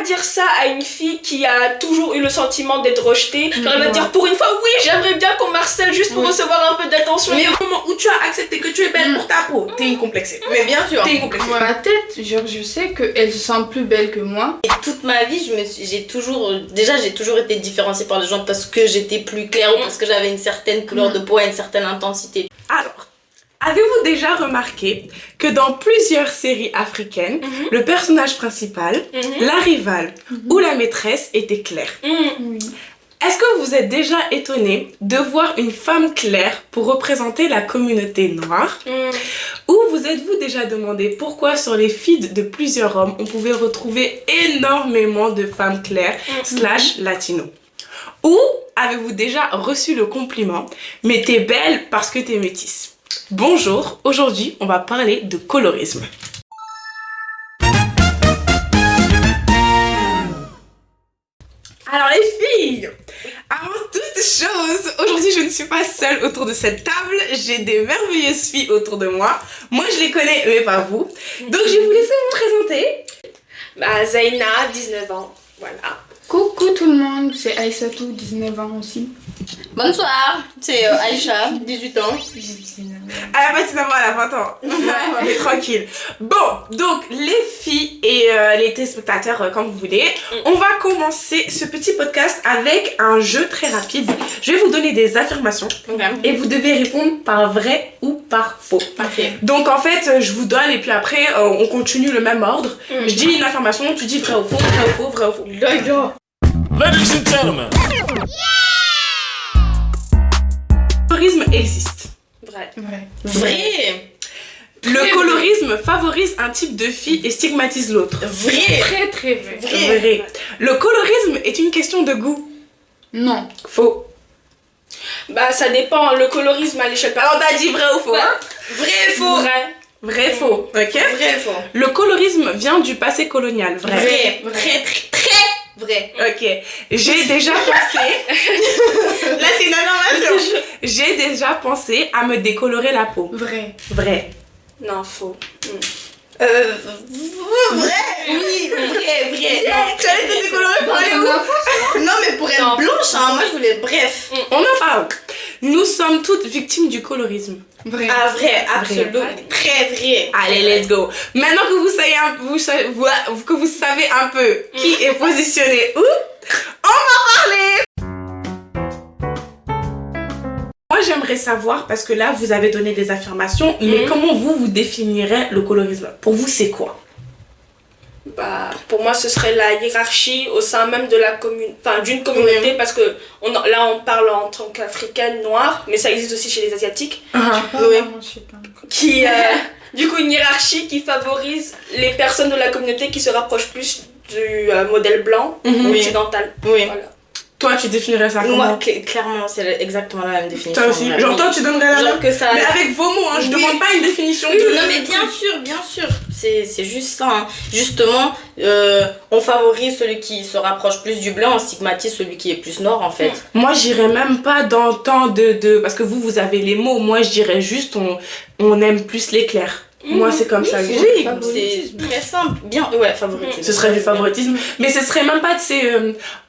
dire ça à une fille qui a toujours eu le sentiment d'être rejetée. Genre, elle va dire pour une fois, oui, j'aimerais bien qu'on m'harcèle juste pour recevoir un peu d'attention. Mais au moment où tu as accepté que tu es belle pour ta peau, t'es incomplexée. Mais bien sûr. T'es incomplexée. Dans ma tête, genre, je sais qu'elle se sent plus belle que moi. Et toute ma vie, j'ai toujours été différenciée par les gens parce que j'étais plus claire ou parce que j'avais une certaine couleur de peau et une certaine intensité. Alors, avez-vous déjà remarqué que dans plusieurs séries africaines, le personnage principal, la rivale ou la maîtresse était claire? Oui. Est-ce que vous êtes déjà étonné de voir une femme claire pour représenter la communauté noire? Ou vous êtes-vous déjà demandé pourquoi sur les feeds de plusieurs hommes, on pouvait retrouver énormément de femmes claires / latino? Ou avez-vous déjà reçu le compliment « mais t'es belle parce que t'es métisse ». Bonjour, aujourd'hui on va parler de colorisme. Alors les filles, avant toute chose, aujourd'hui je ne suis pas seule autour de cette table, j'ai des merveilleuses filles autour de moi. Moi je les connais mais pas vous, donc je vais vous laisser vous présenter. Zaina, 19 ans, voilà. Coucou tout le monde, c'est Aïssatou, 19 ans aussi. Bonsoir, c'est Aïcha, 18 ans. Ah pas si ça va, elle a 20 ans. Mais tranquille. Bon, donc les filles et les téléspectateurs, comme vous voulez, on va commencer ce petit podcast avec un jeu très rapide. Je vais vous donner des affirmations et vous devez répondre par vrai ou par faux. Parfait. Donc en fait, je vous donne et puis après, on continue le même ordre. Je dis une affirmation, tu dis vrai ou faux, vrai ou faux, vrai ou faux. Ladies and gentlemen. Le colorisme existe. Vrai. Vrai. Le colorisme favorise un type de fille et stigmatise l'autre. Vrai. Très très vrai. Vrai. Le colorisme est une question de goût. Non. Faux. Bah ça dépend, le colorisme à l'échelle Alors t'as dit vrai ou faux, hein? Vrai et faux. Vrai. Vrai, faux, ok? Vrai et faux. Le colorisme vient du passé colonial, vrai. Vrai. Très vrai. Ok, j'ai déjà pensé... Là c'est une information. J'ai déjà pensé à me décolorer la peau. Vrai. Vrai. Non, faux. Vrai. Oui, vrai. Tu allais te décolorer pour aller où? Non, mais pour être blanche, hein, moi je voulais bref. On en parle. Nous sommes toutes victimes du colorisme. Vrai. Ah, vrai, absolument. Très vrai. Allez, let's go. Maintenant que vous savez un peu qui est positionné où, on va parler. Moi, j'aimerais savoir, parce que là, vous avez donné des affirmations, mais comment vous définirez le colorisme? Pour vous, c'est quoi? Bah, pour moi, ce serait la hiérarchie au sein même de la d'une communauté, parce que là, on parle en tant qu'africaine noire, mais ça existe aussi chez les asiatiques, qui, du coup, une hiérarchie qui favorise les personnes de la communauté qui se rapprochent plus du modèle blanc occidental. Oui. Voilà. Toi, tu définirais ça comment? Moi, clairement, c'est exactement la même définition. Toi aussi. Genre, toi, tu donnerais la Genre que ça... Mais avec vos mots, hein, je demande pas une définition de... Non, mais bien sûr. C'est juste ça. Hein. Justement, on favorise celui qui se rapproche plus du blanc, on stigmatise celui qui est plus noir, en fait. Moi, j'irais même pas dans tant de... Parce que vous avez les mots. Moi, je dirais juste on aime plus les clairs. Moi, c'est comme ça. Oui, c'est très simple. Bien, ouais, favoritisme. Ce serait du favoritisme. Mais ce serait même pas,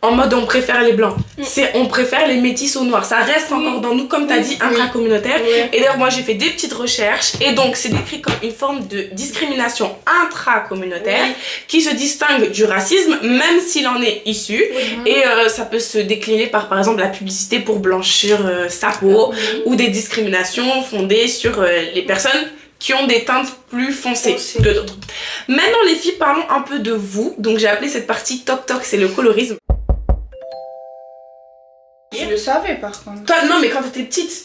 en mode on préfère les blancs. C'est on préfère les métis aux noirs. Ça reste encore dans nous, comme tu as dit, intracommunautaire. Et d'ailleurs, moi, j'ai fait des petites recherches. Et donc, c'est décrit comme une forme de discrimination intracommunautaire qui se distingue du racisme, même s'il en est issu. Et ça peut se décliner par exemple, la publicité pour blanchir sa peau ou des discriminations fondées sur les personnes qui ont des teintes plus foncées que d'autres. Maintenant les filles, parlons un peu de vous. Donc j'ai appelé cette partie Toc Toc, c'est le colorisme. Je le savais par contre. Toi non, mais quand t'étais petite.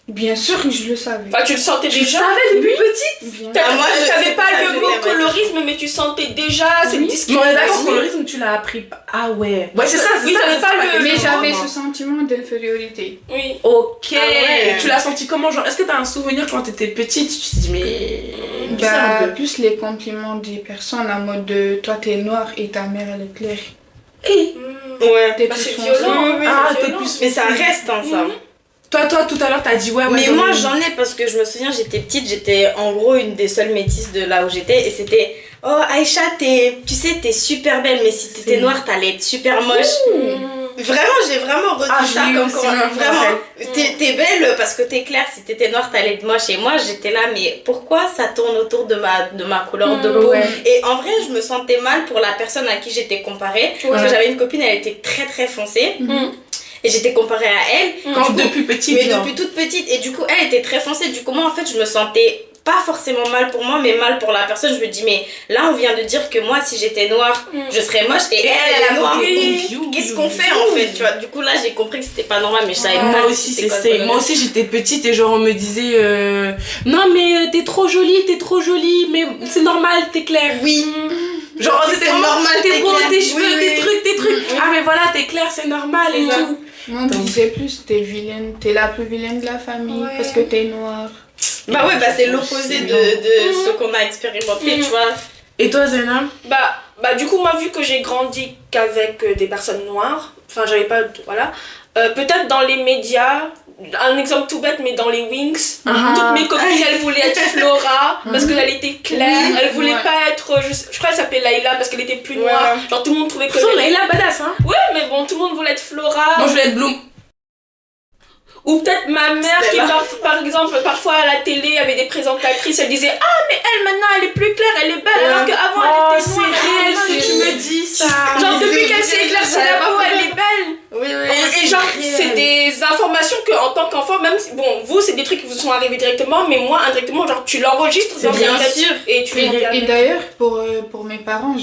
Bien sûr que je le savais. Bah, tu le sentais Tu déjà. savais depuis petite. Bien. moi, je T'avais sais pas pas, le je mot l'ai colorisme, mais tu sentais déjà cette Mais on est discrimination. d'accord, colorisme tu l'as appris. Ah ouais. Ouais c'est ça, c'est Oui, ça. t'avais c'est pas ça, le- Mais question, j'avais moi. ce sentiment d'infériorité. Oui. Ok. Ah ouais. Tu l'as senti comment, genre est-ce que t'as un souvenir quand t'étais petite? Tu te dis mais... bizarre un peu. Plus les compliments des personnes en mode de toi t'es noire et ta mère elle est claire. Ouais. T'es Bah, plus c'est foncée. violent. Ah, c'est t'es violent. plus... Mais ça reste, hein, ça. Toi, tout à l'heure, t'as dit ouais, Mais j'en ai moi eu. j'en ai parce que je me souviens, j'étais petite, j'étais en gros une des seules métisses de là où j'étais et c'était oh Aïcha, tu sais, t'es super belle, mais si t'étais noire, t'allais être super moche. Vraiment, j'ai vraiment reçu ça comme vraiment. T'es belle parce que t'es claire, si t'étais noire, t'allais être moche. Et moi, j'étais là, mais pourquoi ça tourne autour de ma couleur de peau? Et en vrai, je me sentais mal pour la personne à qui j'étais comparée. Parce que j'avais une copine, elle était très très foncée. Et j'étais comparée à elle. Quand depuis petite. Mais depuis toute petite. Et du coup, elle était très foncée. Du coup, moi, en fait, je me sentais pas forcément mal pour moi, mais mal pour la personne. Je me dis, mais là, on vient de dire que moi, si j'étais noire, je serais moche. Et elle est noire. Qu'est-ce qu'on fait, en fait, tu vois? Du coup, là, j'ai compris que c'était pas normal, mais je savais pas. Moi aussi, moi aussi, j'étais petite et genre, on me disait non, mais t'es trop jolie, mais c'est normal, t'es claire. Oui. Genre, c'était normal, t'es beau, claire. tes cheveux, tes trucs. Ah, mais voilà, t'es claire, c'est normal et tout. Moi, on me disait plus, t'es vilaine, t'es la plus vilaine de la famille parce que t'es noire. Bah ouais, bah c'est l'opposé de ce qu'on a expérimenté, tu vois. Et toi, Zena? Bah du coup, moi, vu que j'ai grandi qu'avec des personnes noires, enfin, j'avais pas... Voilà. Peut-être dans les médias, un exemple tout bête, mais dans les Wings, toutes mes copines, elles voulaient être Flora parce qu'elle était claire. Elles voulaient pas être... Je crois qu'elle s'appelait Layla parce qu'elle était plus noire. Genre, tout le monde trouvait que... Layla, badass, hein? Ouais, mais bon, tout le monde voulait être Flora. Moi, je voulais être Bloom. Ou peut-être ma mère qui, par exemple, parfois à la télé, avait des présentatrices, elle disait ah, mais elle maintenant elle est plus claire, elle est belle, alors qu'avant elle était noire. C'est réel ce que tu me dis, ça. Genre, depuis qu'elle s'est éclaircie la peau, elle est belle. Oui. Et genre, c'est des informations que en tant qu'enfant, même si, bon, vous, c'est des trucs qui vous sont arrivés directement, mais moi, indirectement, genre, tu l'enregistres dans bien ta tête sûr. et tu Et d'ailleurs, pour mes parents,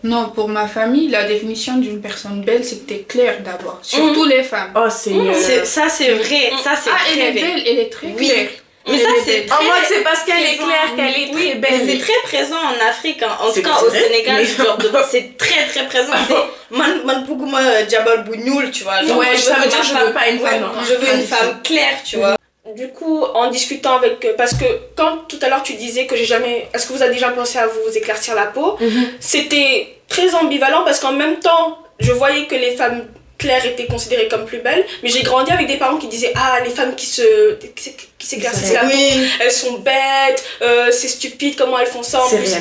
non, pour ma famille, la définition d'une personne belle, c'est que t'es claire d'abord. Surtout les femmes. Oh, c'est... Ça, c'est vrai. Ça, c'est elle très est belle, elle est très claire. Mais ça, c'est très... En mode, c'est parce qu'elle est claire qu'elle est très belle. C'est très présent en Afrique, hein. En tout cas au Sénégal, genre, c'est très très présent. C'est man pougouma Djabal Bougnoul, tu vois. Genre, ça veut dire que je veux pas une femme. Je veux une femme claire, tu vois. Du coup, en discutant avec... Parce que quand tout à l'heure tu disais que j'ai jamais... Est-ce que vous avez déjà pensé à vous éclaircir la peau? C'était très ambivalent parce qu'en même temps, je voyais que les femmes claires étaient considérées comme plus belles, mais j'ai grandi avec des parents qui disaient ah, les femmes qui s'éclaircissent la peau, elles sont bêtes, c'est stupide comment elles font ça. En plus,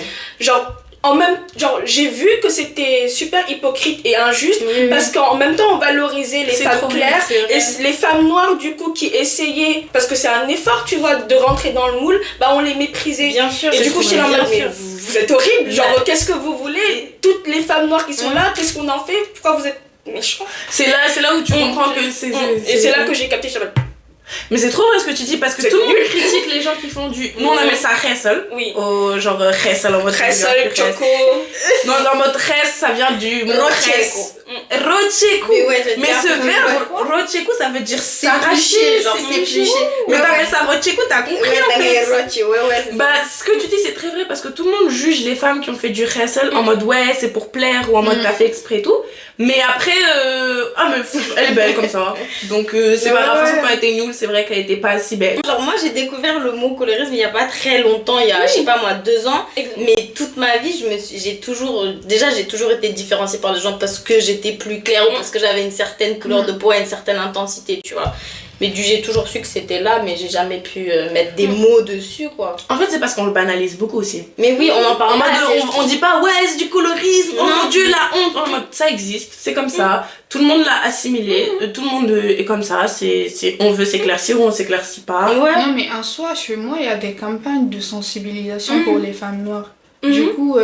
genre j'ai vu que c'était super hypocrite et injuste parce qu'en même temps on valorisait les femmes claires et les femmes noires du coup qui essayaient, parce que c'est un effort tu vois de rentrer dans le moule, bah on les méprisait. Bien sûr. Et du coup j'étais en mode mais vous êtes horrible, genre qu'est-ce que vous voulez, toutes les femmes noires qui sont là, qu'est-ce qu'on en fait, pourquoi vous êtes méchants? C'est là où tu comprends que c'est... Et c'est là que j'ai capté, mais c'est trop vrai ce que tu dis parce que tout le monde critique les gens qui font du... Nous on appelle ça khessel. Oui. Genre khessel en mode... Khessel, choco. Non, en mode khess ça vient du mot khess. Rocheko. Mais ce verbe rocheko ça veut dire s'arracher. Genre s'éplucher. Mais t'appelles ça rocheko, t'as compris en fait. Ouais. Bah ce que tu dis c'est très vrai parce que tout le monde juge les femmes qui ont fait du khessel en mode ouais c'est pour plaire ou en mode t'as fait exprès et tout. Mais après ah mais elle est belle comme ça. Donc c'est pas la façon quand elle était nulle, c'est vrai qu'elle était pas si belle. Genre moi j'ai découvert le mot colorisme il y a pas très longtemps, il y a je sais pas moi 2 ans, mais toute ma vie j'ai toujours été différenciée par les gens parce que j'étais plus claire ou parce que j'avais une certaine couleur de peau et une certaine intensité, tu vois. Mais j'ai toujours su que c'était là, mais j'ai jamais pu mettre des mots dessus, quoi. En fait, c'est parce qu'on le banalise beaucoup aussi. Mais oui, on en parle pas. On dit pas, ouais, c'est du colorisme, oh mon dieu, la honte. En mode, ça existe, c'est comme ça. Tout le monde l'a assimilé, tout le monde est comme ça. On veut s'éclaircir ou on s'éclaircit pas. Ouais. Non, mais en soi, chez moi, il y a des campagnes de sensibilisation pour les femmes noires. Du coup,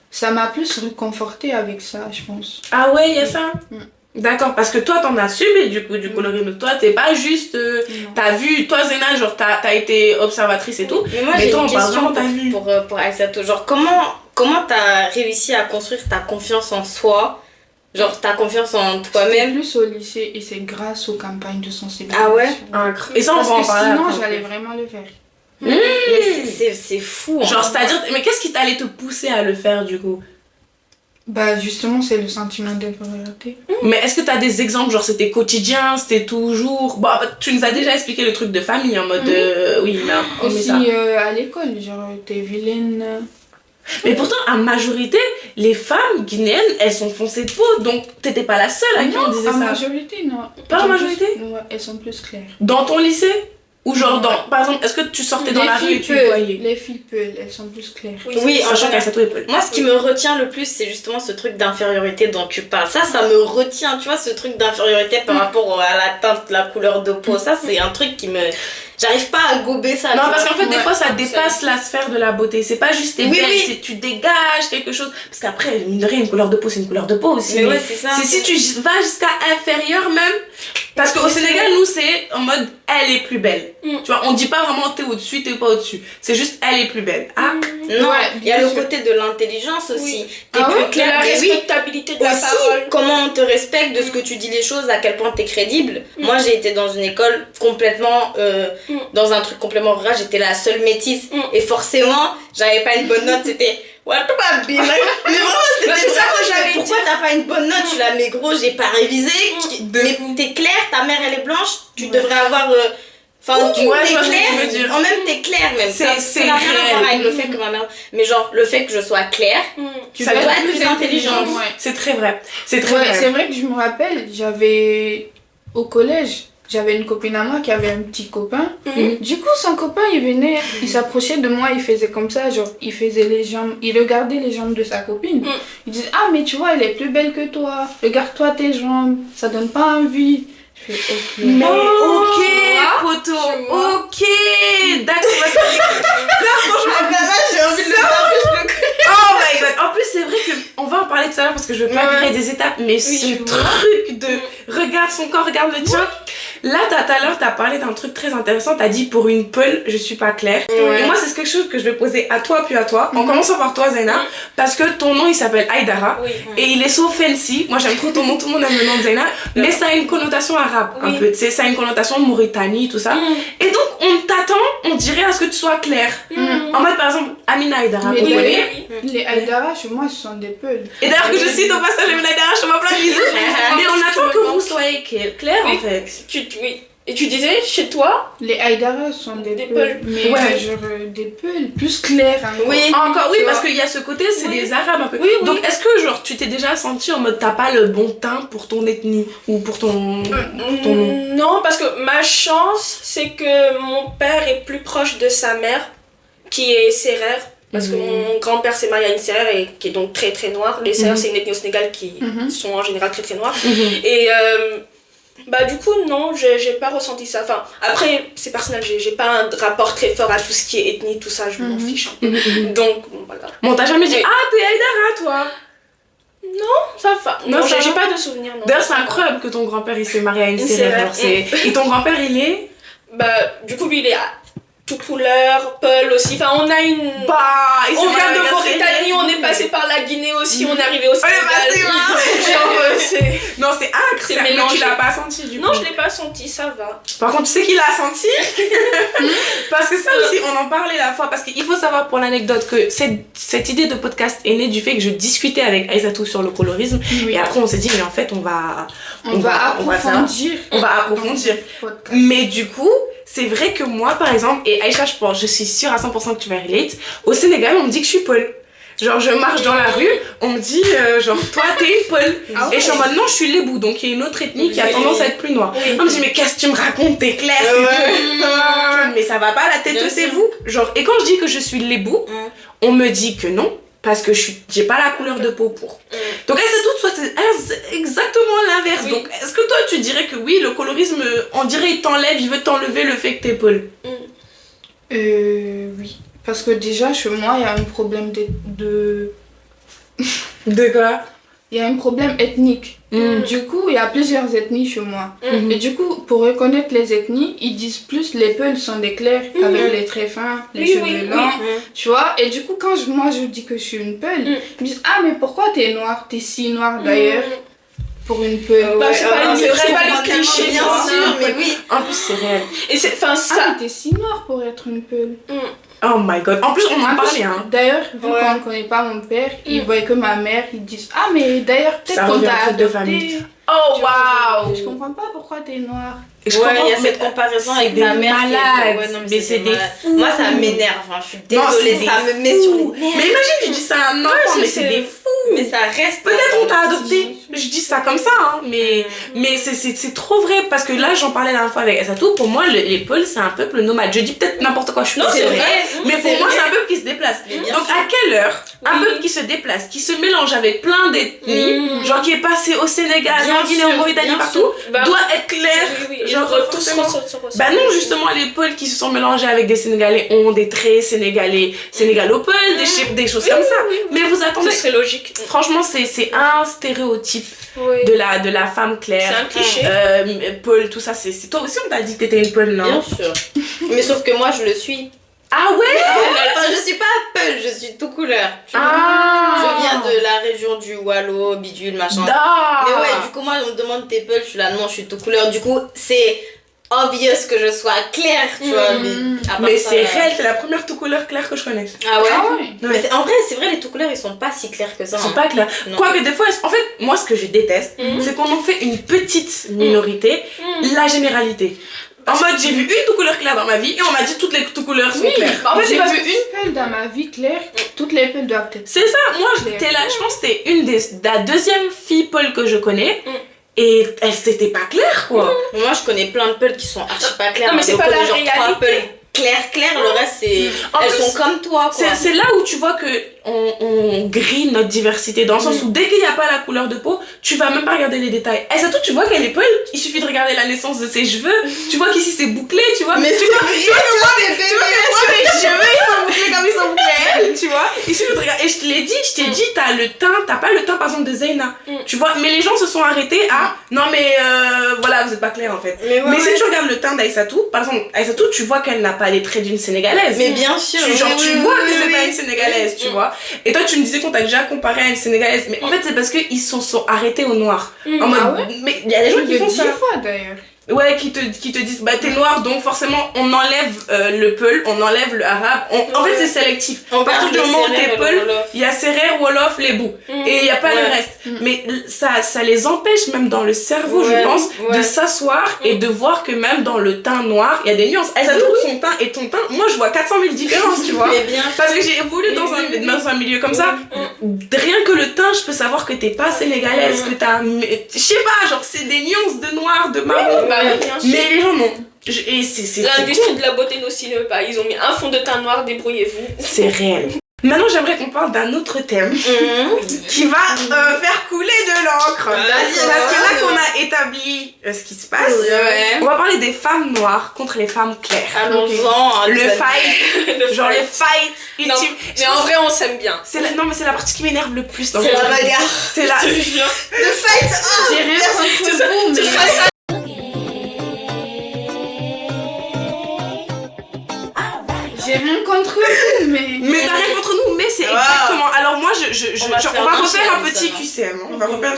ça m'a plus réconfortée avec ça, je pense. Ah ouais, il y a ça. D'accord, parce que toi t'en as subi du coup du colorisme. Toi t'es pas juste t'as vu, toi Zena, genre t'as été observatrice et tout. Mais moi j'ai une question pour Aïssatou. Genre comment t'as réussi à construire ta confiance en soi? Genre ta confiance en toi-même? Plus au lycée et c'est grâce aux campagnes de sensibilisation. Ah ouais? Et ça on va en parler. Sinon j'allais vraiment le faire. Mais c'est fou. Genre c'est-à-dire, mais qu'est-ce qui t'allait te pousser à le faire du coup? Bah justement c'est le sentiment d'infériorité. Mais est-ce que t'as des exemples, genre c'était quotidien, c'était toujours... Bon tu nous as déjà expliqué le truc de famille en mode oui là on aussi ça. À l'école genre t'es vilaine. Mais pourtant en majorité les femmes guinéennes elles sont foncées de peau, donc t'étais pas la seule à qui on disait ça. En majorité non. Pas en majorité? Ouais, elles sont plus claires. Dans ton lycée? Ou genre, par exemple, est-ce que tu sortais dans la rue et tu Peul, voyais? Les filles Peul, elles sont plus claires. Oui, en général, ça peut. moi, ce qui me retient le plus, c'est justement ce truc d'infériorité dont tu parles. Ça me retient, tu vois, ce truc d'infériorité par rapport à la teinte, la couleur de peau. Ça, c'est un truc qui me... J'arrive pas à gober ça. Non, parce qu'en fait, des fois, ça dépasse la sphère de la beauté. C'est pas juste t'es belle, c'est tu dégages quelque chose. Parce qu'après, mine de rien, une couleur de peau, c'est une couleur de peau aussi. Mais ouais, c'est ça. C'est si tu vas jusqu'à inférieur même. Parce qu'au Sénégal, nous, c'est en mode elle est plus belle. Tu vois, on dit pas vraiment t'es au-dessus, t'es pas au-dessus. C'est juste elle est plus belle. Ah, non, il y a le côté de l'intelligence aussi. T'es plus clair, la respectabilité de la aussi, parole. comment on te respecte, de ce que tu dis les choses, à quel point t'es crédible. Moi, j'ai été dans une école complètement, dans un truc complètement rural, j'étais la seule métisse. Et forcément, j'avais pas une bonne note, c'était... What about me? Mais vraiment, c'était ça que j'avais. Pourquoi t'as pas une bonne note? Tu la mets gros, j'ai pas révisé. Mais t'es claire, ta mère elle est blanche, tu devrais avoir. Enfin, tu vois t'es ce que tu veux claire. dire. En même, t'es claire même. Ça n'a rien à voir avec le fait que ma mère. Mais genre, le fait que je sois claire, ça doit être plus intelligente. Ouais. c'est très vrai. C'est très vrai. C'est vrai que je me rappelle, au collège, j'avais une copine à moi qui avait un petit copain. Du coup, son copain, il venait, il s'approchait de moi, il faisait comme ça, genre, il faisait les jambes, il regardait les jambes de sa copine. Il disait, ah, mais tu vois, elle est plus belle que toi, regarde-toi tes jambes, ça donne pas envie. Je fais, ok. Mais ok, poto, ok, d'accord. J'ai envie de le faire, Oh my god. En plus, c'est vrai qu'on va en parler tout à l'heure parce que je veux pas créer des étapes, mais ce truc de regarde son corps, regarde le tien. Là, tout à l'heure, t'as parlé d'un truc très intéressant. T'as dit pour une peule, je suis pas claire. Et moi, c'est quelque chose que je vais poser à toi puis à toi. En commençant par toi, Zaina, parce que ton nom il s'appelle Aïdara et il est so fancy. Moi, j'aime trop ton nom, tout le monde aime le nom de Zaina, mais ça a une connotation arabe un peu. Ça a une connotation Mauritanie, tout ça. Et donc, on t'attend, on dirait à ce que tu sois claire. En mode, par exemple, Amina Aïdara. Mais les Aïdara, chez moi, ce sont des peuls. Et d'ailleurs, que je cite au passage Amina Aïdara, je te plein de bisous. Mais on attend que vous soyez claire en fait. Oui. Et tu disais, chez toi, les Aïdara sont des peuls. peuls. Mais genre des peuls plus clairs. Encore, parce qu'il y a ce côté, c'est des arabes un peu. Donc, est-ce que genre tu t'es déjà senti en mode t'as pas le bon teint pour ton ethnie ou pour ton nom? Non, parce que ma chance, c'est que mon père est plus proche de sa mère, qui est sérère. Parce que mon grand-père s'est marié à une sérère et qui est donc très très noire. Les sérères, c'est une ethnie au Sénégal qui sont en général très très noires. Et bah du coup, non, j'ai pas ressenti ça. Enfin, après, c'est personnel, j'ai pas un rapport très fort à tout ce qui est ethnie, tout ça, je m'en fiche un peu. Donc, voilà. Bon, t'as jamais dit, ah, t'es Aïdara, toi? Non, ça va. Non, j'ai pas de souvenir. D'ailleurs, c'est incroyable que ton grand-père il s'est marié à une sérère. Et ton grand-père, il est? Bah, du coup, lui, il est tout couleur, Peul aussi. Enfin, on a une. On vient de Mauritanie, on est passé par la Guinée aussi, on est arrivé au Sénégal. Non, c'est incroyable. Mais tu l'as pas senti du coup? Non, je l'ai pas senti, ça va. Par contre, tu sais qu'il l'a senti? Parce que ça aussi, on en parlait la fois. Parce qu'il faut savoir pour l'anecdote que cette idée de podcast est née du fait que je discutais avec Aïssatou sur le colorisme. Et après, on s'est dit, mais en fait, on va approfondir. Mais du coup, c'est vrai que moi, par exemple, et Aïcha, je suis sûre à 100% que tu vas relate, au Sénégal, on me dit que je suis Peul. Genre, je marche dans la rue, on me dit, genre, toi, t'es une Peul. Et je suis en mode, non, je suis lébou, donc il y a une autre ethnie qui a tendance à être plus noire. On me dit, mais qu'est-ce que tu me racontes, t'es claire, mais ça va pas, la tête, c'est vous. Genre, et quand je dis que je suis lébou, on me dit que non, parce que j'ai pas la couleur de peau pour. Donc, c'est exactement l'inverse. Donc, est-ce que toi, tu dirais que oui, le colorisme, on dirait, il veut t'enlever le fait que t'es Peul? Oui. Parce que déjà, chez moi, il y a un problème de... De quoi? Il y a un problème ethnique. Du coup, il y a plusieurs ethnies chez moi. Et du coup, pour reconnaître les ethnies, ils disent plus les Peuls sont des clairs avec les traits fins, les cheveux longs. Tu vois? Et du coup, quand moi je dis que je suis une Peul, ils me disent, ah, mais pourquoi t'es noire? T'es si noire d'ailleurs. Pour une Peul. C'est pas le cliché, bien sûr, mais oui. En plus, c'est réel. Et c'est, enfin, ça. Ah, mais t'es si noire pour être une Peul. Oh my god. En plus, on en parlait, hein. D'ailleurs, vu qu'on ne connaît pas mon père, ils voient que ma mère, ils disent, ah, mais d'ailleurs, peut-être qu'on t'a adopté. Oh waouh. Je comprends pas pourquoi t'es noire. Il y a cette comparaison avec ta mère. Mais c'est des fous. Moi, ça m'énerve. Je suis désolée, ça me met sur les nerfs. Mais imagine, tu dis ça à un enfant, mais c'est des fous. Mais ça reste. Peut-être on t'a adopté. Je je dis ça comme ça, hein, mais c'est trop vrai, parce que là, j'en parlais la dernière fois avec Asatou, pour moi, les Peuls, c'est un peuple nomade. Je dis peut-être n'importe quoi, je suis Non, c'est vrai. mais pour moi, c'est un peuple qui se déplace. Donc, à quelle heure un peuple qui se déplace, qui se mélange avec plein d'ethnies, genre qui est passé au Sénégal, en Guinée, en Mauritanie, partout, doit être clair. Genre, forcément. Bah non, justement, les Peuls qui se sont mélangés avec des Sénégalais ont des traits sénégalais, sénégalo-Peuls, des choses comme ça. Mais vous attendez. C'est logique. Franchement, c'est un stéréotype de la femme claire. C'est un cliché. Peul, tout ça, c'est toi aussi on t'a dit que t'étais une Peul, non? Bien sûr. Mais sauf que moi, je le suis. Ah ouais? Enfin, je suis pas Peul, je suis tout couleur. Je viens de la région du Wallo, bidule, machin. Mais ouais, du coup, moi, on me demande t'es Peul, je suis là, non, je suis tout couleur. Du coup, c'est obvious que je sois claire, tu vois. Mais c'est réel, c'est la première tout couleur claire que je connais. Ah ouais? Ouais. Mais en vrai, c'est vrai, les tout couleurs, ils sont pas si clairs que ça. Ils sont pas clairs. Quoique des fois, en fait, moi ce que je déteste, c'est qu'on en fait une petite minorité, la généralité. En mode, j'ai vu une tout couleur claire dans ma vie et on m'a dit toutes les tout couleurs sont claires. En fait, j'ai vu une Peul dans ma vie claire, toutes les Peuls doivent être. C'est ça, moi j'étais là, je pense que c'était la deuxième fille Peul que je connais. Et elle c'était pas claire quoi. Moi je connais plein de Peuls qui sont archi pas claires. Non mais c'est pas la réalité. Claire, le reste c'est... Elles sont comme toi quoi. C'est là où tu vois que on grille notre diversité, dans le sens où dès qu'il n'y a pas la couleur de peau, tu vas même pas regarder les détails. Et surtout tu vois qu'elle est Peul, il suffit de regarder la naissance de ses cheveux, tu vois qu'ici c'est bouclé, tu vois. Mais tu vois mes cheveux ils sont bouclés comme ils sont bouclés, tu vois. Il suffit de regarder. Et je te l'ai dit, je t'ai dit, t'as pas le teint par exemple de Zeyna, tu vois. Mais les gens se sont arrêtés à non mais voilà, vous êtes pas clair en fait. Mais si tu regardes le teint d'Aïssatou, par exemple, Aïssatou, tu vois qu'elle n'a pas les traits d'une Sénégalaise. Mais bien sûr. Tu vois que c'est pas une Sénégalaise, tu vois. Et toi, tu me disais qu'on t'a déjà comparé à une Sénégalaise. Mais en fait, c'est parce qu'ils se sont arrêtés au noir. En mode, mais il y a des gens qui font ça. 10 fois d'ailleurs. Ouais, qui te disent, bah t'es noir, donc forcément, on enlève le Peul, on enlève le arabe. En fait, c'est sélectif. À partir du moment où t'es Peul, il y a Serer, Wolof, les bouts. Et il n'y a pas le reste. Mais ça les empêche, même dans le cerveau, je pense, de s'asseoir et de voir que même dans le teint noir, il y a des nuances. Elle trouve son teint et ton teint. Moi, je vois 400 000 différences, tu vois. Parce que j'ai évolué dans un milieu comme ça. Rien que le teint, je peux savoir que t'es pas sénégalaise, que t'as. Je sais pas, genre, c'est des nuances de noir, de marron. Mais les gens non. Et c'est l'industrie de la beauté n'oscille pas. Ils ont mis un fond de teint noir, débrouillez-vous. C'est réel. Maintenant, j'aimerais qu'on parle d'un autre thème qui va faire couler de l'encre. Parce que là qu'on a établi ce qui se passe, on va parler des femmes noires contre les femmes claires. Allons-en. Le fight, genre le fight ultime. Non, mais en vrai, on s'aime bien. Non, mais c'est la partie qui m'énerve le plus dans C'est la bagarre. C'est la... Le fight. J'ai rien contre vous, mais... J'ai rien contre vous, Mais t'as rien contre nous, mais c'est exactement... Alors moi, on va refaire un petit QCM. On va refaire...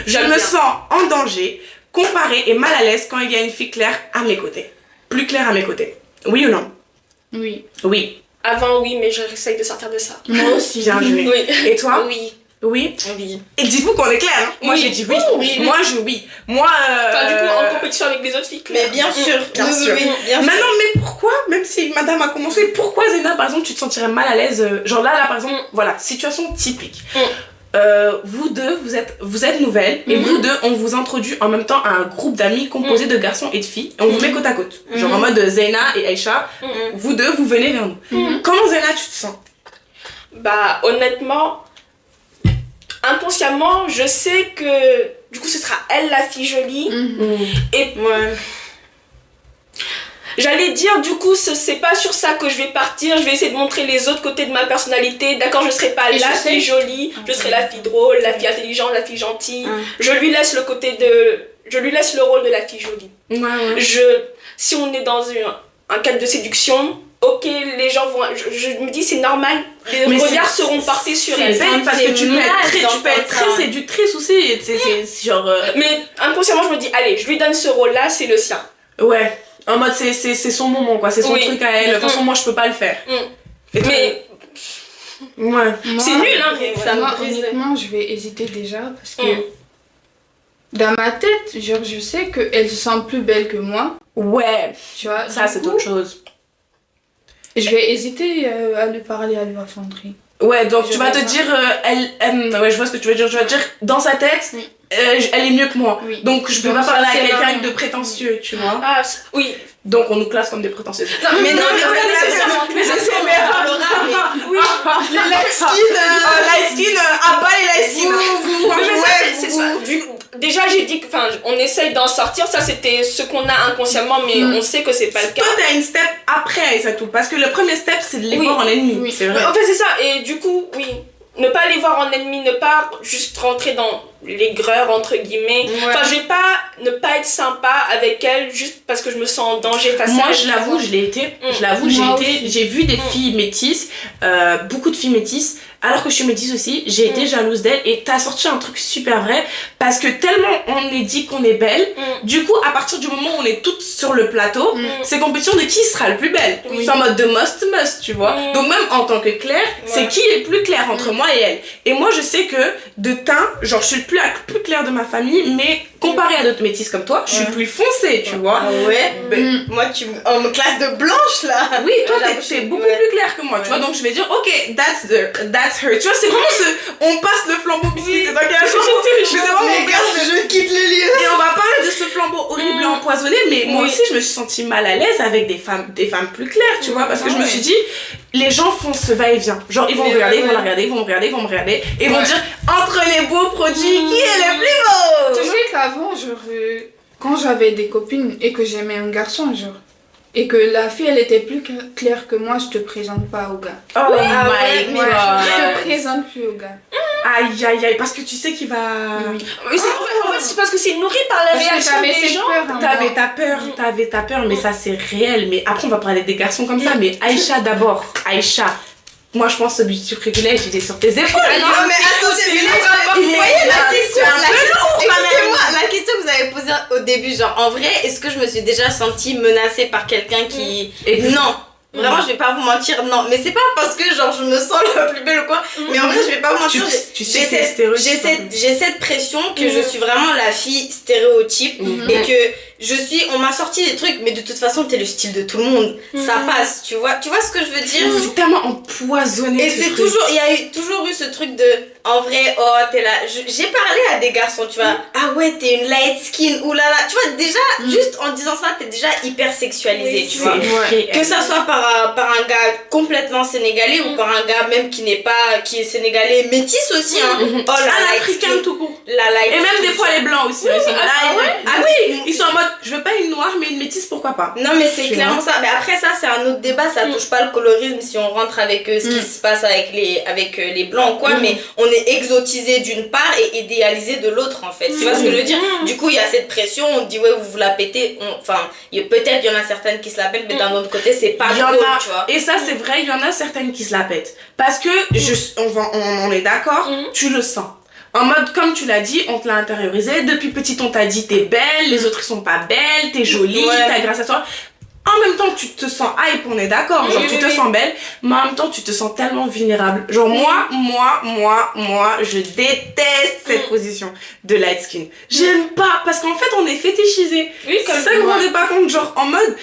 Je me sens en danger, comparée et mal à l'aise quand il y a une fille claire à mes côtés. Plus claire à mes côtés. Oui ou non? Oui. Oui. Avant, oui, mais j'essaye de sortir de ça. Moi aussi. Bien joué. Oui. Et toi? Oui. Oui. Oui. Et dites-vous qu'on est clair, hein. Moi j'ai dit oui. Moi oui. Moi Enfin, du coup, en compétition avec les autres filles. Mais bien sûr. Bien sûr. Maintenant, mais pourquoi, même si madame a commencé, pourquoi Zeyna par exemple tu te sentirais mal à l'aise genre là par exemple, voilà, situation typique. Vous deux, vous êtes nouvelles et vous deux, on vous introduit en même temps à un groupe d'amis composé de garçons et de filles et on vous met côte à côte. Genre en mode Zeyna et Aïcha, vous deux, vous venez vers nous. Comment Zeyna tu te sens? Bah honnêtement, inconsciemment, je sais que du coup ce sera elle la fille jolie et j'allais dire du coup c'est pas sur ça que je vais partir, je vais essayer de montrer les autres côtés de ma personnalité. D'accord, je serai pas la fille jolie, je serai la fille drôle, la fille intelligente, la fille gentille. Je lui laisse le rôle de la fille jolie. Si on est dans un cadre de séduction, ok, les gens vont... Je me dis, c'est normal, les regards seront portés sur elle. Parce que tu peux être très séductrice aussi. C'est genre... Mais inconsciemment, je me dis, allez, je lui donne ce rôle-là, c'est le sien. Ouais, en mode, c'est son moment, quoi. C'est son truc à elle. De toute façon, moi, je peux pas le faire. Mais... Ouais. C'est nul, hein. Moi, honnêtement, je vais hésiter déjà parce que... Dans ma tête, genre, je sais qu'elle se sent plus belle que moi. Ouais. Tu vois, ça, c'est autre chose. Je vais hésiter à lui parler, à lui affronter. Ouais, donc tu vas te dire, ouais, je vois ce que tu veux dire. Tu vas te dire, dans sa tête, elle est mieux que moi. Oui. Donc je peux Donc, pas parler ça, à c'est quelqu'un normal. de prétentieux, tu vois. Ah, oui. Donc on nous classe comme des prétentieuses. Mais non, mais Mais ça, c'est oui. Les light skin. Light skin, à bas les light skin. Déjà, j'ai dit on essaye d'en sortir. Ça, c'était ce qu'on a inconsciemment, mais on sait que c'est pas le cas. Toi, t'as une step après, et ça tout. Parce que le premier step, c'est de les voir en ennemi. Oui. C'est vrai. En fait, c'est ça. Et du coup, oui. Ne pas les voir en ennemi, ne pas juste rentrer dans l'aigreur, entre guillemets. Ouais. Enfin, je vais pas ne pas être sympa avec elle juste parce que je me sens en danger face à elle. Moi, je l'avoue, je l'ai été. Je l'avoue, j'ai vu des filles métisses, beaucoup de filles métisses. Alors que je suis métisse aussi, j'ai été jalouse d'elle et t'as sorti un truc super vrai parce que tellement on est dit qu'on est belle, du coup à partir du moment où on est toutes sur le plateau, c'est compétition de qui sera le plus belle. C'est en mode de must, tu vois. Donc même en tant que Claire, c'est qui est plus clair entre moi et elle. Et moi je sais que de teint, genre je suis plus claire de ma famille, mais comparée à d'autres métisses comme toi, je suis plus foncée, tu vois. Ah ouais. Moi on me classe de blanche là. Oui, toi t'es beaucoup plus claire que moi, tu vois. Donc je vais dire ok, that's her. Tu vois, c'est vraiment on passe le flambeau biscuit, c'est dans quelle chanson. Mais c'est vraiment Les gars, je quitte le lieu. Et on va parler de ce flambeau horrible et empoisonné, mais moi aussi je me suis sentie mal à l'aise avec des femmes plus claires, tu vois, parce que je me suis dit, les gens font ce va-et-vient. Genre ils vont me regarder, ils vont la regarder, ils vont me regarder, ils vont me regarder, et ils vont dire entre les beaux produits, qui est le plus beau? Tu sais qu'avant, genre, quand j'avais des copines et que j'aimais un garçon, genre, et que la fille elle était plus claire que moi, je te présente pas au gars. Oh my god. Je te présente plus au gars. Aïe aïe aïe, parce que tu sais qu'il va. Oui, en fait, c'est parce que c'est nourri par la réaction des gens. T'avais ta peur, mais ça c'est réel. Mais après on va parler des garçons comme ça. Mais Aïcha d'abord, Aïcha. Moi je pense que l'objectif privilège, il est sur tes épaules. Non mais attendez, vous voyez la question, écoutez-moi, la question que vous avez posée au début, genre en vrai, est-ce que je me suis déjà sentie menacée par quelqu'un qui... Non. Vraiment, je vais pas vous mentir, non. Mais c'est pas parce que genre je me sens la plus belle ou quoi. Mais en vrai, je vais pas vous mentir. J'ai cette pression que je suis vraiment la fille stéréotype et que on m'a sorti des trucs, mais de toute façon, t'es le style de tout le monde. Ça passe, tu vois ce que je veux dire? C'est tellement empoisonné. Et c'est toujours, il y a toujours eu ce truc de, en vrai, oh, t'es là. J'ai parlé à des garçons, tu vois. Ah ouais, t'es une light skin, oulala. Tu vois, déjà, juste en disant ça, t'es déjà hyper sexualisée, tu vois. Que ça soit par un gars complètement sénégalais ou par un gars même qui est sénégalais, métis aussi, hein. Oh, la africaine tout court. La light et même des fois les blancs aussi. Ah oui, ils sont en mode, je veux pas une noire, mais une métisse, pourquoi pas? Non, mais c'est clairement ça. Mais après, ça, c'est un autre débat. Ça touche pas le colorisme si on rentre avec ce qui se passe avec les blancs ou quoi. Mais on est exotisé d'une part et idéalisé de l'autre, en fait. Tu vois ce que je veux dire? Du coup, il y a cette pression. On dit, ouais, vous la pétez. Enfin, peut-être il y en a certaines qui se la pètent, mais d'un autre côté, c'est pas drôle, tu vois. Et ça, c'est vrai, il y en a certaines qui se la pètent. Parce que, on est d'accord, tu le sens. En mode, comme tu l'as dit, on te l'a intériorisé. Depuis petite, on t'a dit t'es belle, les autres ils sont pas belles, t'es jolie, t'as grâce à toi. En même temps, tu te sens hype, on est d'accord. Genre, tu te sens belle, mais en même temps, tu te sens tellement vulnérable. Genre, moi, je déteste cette position de light skin. J'aime pas, parce qu'en fait, on est fétichisé. C'est ça que vous vous rendez pas compte. Genre, en mode,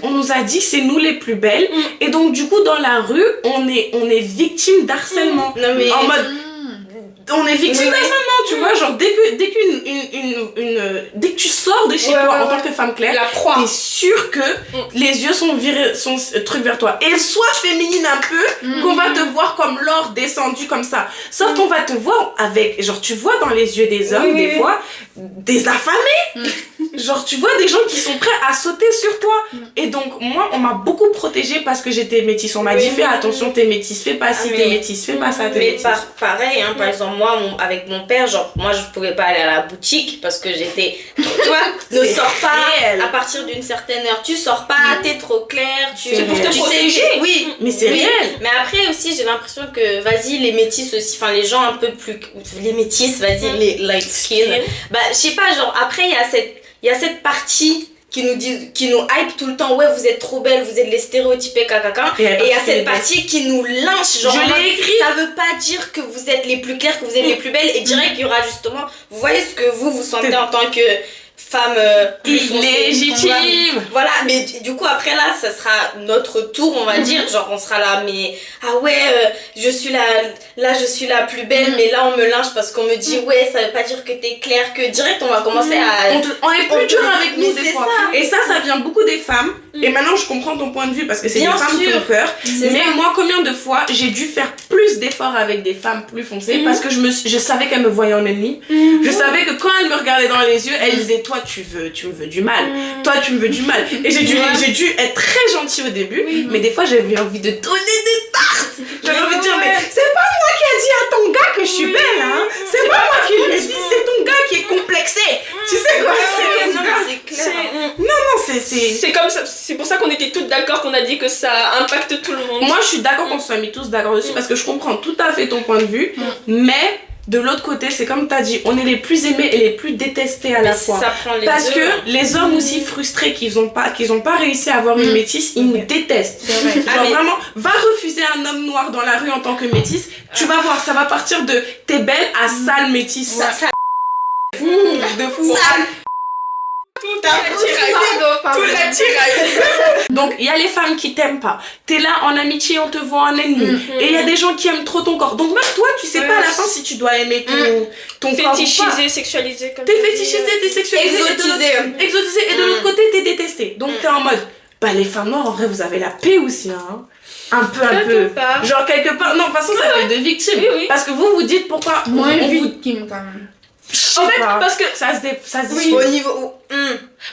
on nous a dit c'est nous les plus belles. Et donc, du coup, dans la rue, on est victime d'harcèlement. Non, mais... En mode... On est victime d'harcèlement, tu vois, genre dès que tu sors de chez toi en tant que femme claire, t'es sûre que les yeux sont trucs vers toi. Et sois féminine un peu, qu'on va te voir comme l'or descendu comme ça. Sauf qu'on va te voir avec, genre tu vois dans les yeux des hommes des fois, des affamés. Genre tu vois des gens qui sont prêts à sauter sur toi. Et donc moi on m'a beaucoup protégée parce que j'étais métisse. On m'a dit fais attention, t'es métisse, fais pas ci, t'es métisse, fais pas ça, t'es métisse. Pareil, hein, par exemple moi avec mon père, genre moi je pouvais pas aller à la boutique parce que j'étais, tu vois, ne sors pas à partir d'une certaine heure, tu sors pas, t'es trop claire, c'est pour te protéger. Oui, mais c'est réel. Mais après aussi j'ai l'impression que vas-y les métisses aussi, enfin les gens un peu plus, les métisses, vas-y les light skin, bah je sais pas, genre après il y a cette partie qui nous hype tout le temps, ouais vous êtes trop belle, vous êtes les stéréotypés cacaca, et il y a cette partie qui nous lynche, genre je l'ai écrit. Ça veut pas dire que vous êtes les plus claires, que vous êtes les plus belles, et direct il y aura justement, vous voyez ce que vous sentez en tant que femme illégitime. Voilà, mais du coup après là ça sera notre tour, on va dire, genre on sera là, mais ah ouais, je suis je suis la plus belle, mais là on me lynche parce qu'on me dit ouais, ça veut pas dire que t'es claire, que direct on va commencer à... On est plus dur avec nous des fois. Ça. Et ça vient beaucoup des femmes. Et maintenant je comprends ton point de vue parce que c'est des femmes qui ont peur. Mais ça. moi, combien de fois j'ai dû faire plus d'efforts avec des femmes plus foncées parce que je savais qu'elles me voyaient en ennemi. Je savais que quand elles me regardaient dans les yeux, elles disaient toi tu me veux du mal. Toi tu me veux du mal. Et j'ai dû être très gentille au début, mais des fois j'avais envie de donner des tartes. J'avais envie de dire mais c'est pas moi qui a dit à ton gars que je suis belle, hein. C'est pas moi qui lui ai dit, c'est ton gars qui est complexé. Tu sais quoi? C'est clair. C'est comme ça, c'est pour ça qu'on était toutes d'accord qu'on a dit que ça impacte tout le monde. Moi je suis d'accord qu'on se soit mis tous d'accord dessus parce que je comprends tout à fait ton point de vue, mais de l'autre côté c'est comme t'as dit, on est les plus aimés et les plus détestés à la fois. Ça prend les parce deux, que les hommes aussi frustrés qu'ils ont pas réussi à avoir une métisse, ils nous détestent. Genre vraiment, va refuser un homme noir dans la rue en tant que métisse, tu vas voir, ça va partir de t'es belle à sale métisse. De fou. Tout la tiraille. Donc il y a les femmes qui t'aiment pas, t'es là en amitié, on te voit en ennemi, et il y a des gens qui aiment trop ton corps, donc même toi tu sais pas à la fin si tu dois aimer ton corps ou pas. Fétichisé, sexualisé, comme t'es fétichisé, t'es sexualisé, exotisé, et de l'autre côté t'es détesté, donc t'es en mode bah les femmes noires en vrai vous avez la paix aussi, hein. Un peu part. Genre quelque part, non de toute façon ça fait de victimes, parce que vous dites pourquoi moins victime quand même. En fait, parce que ça se oui, au niveau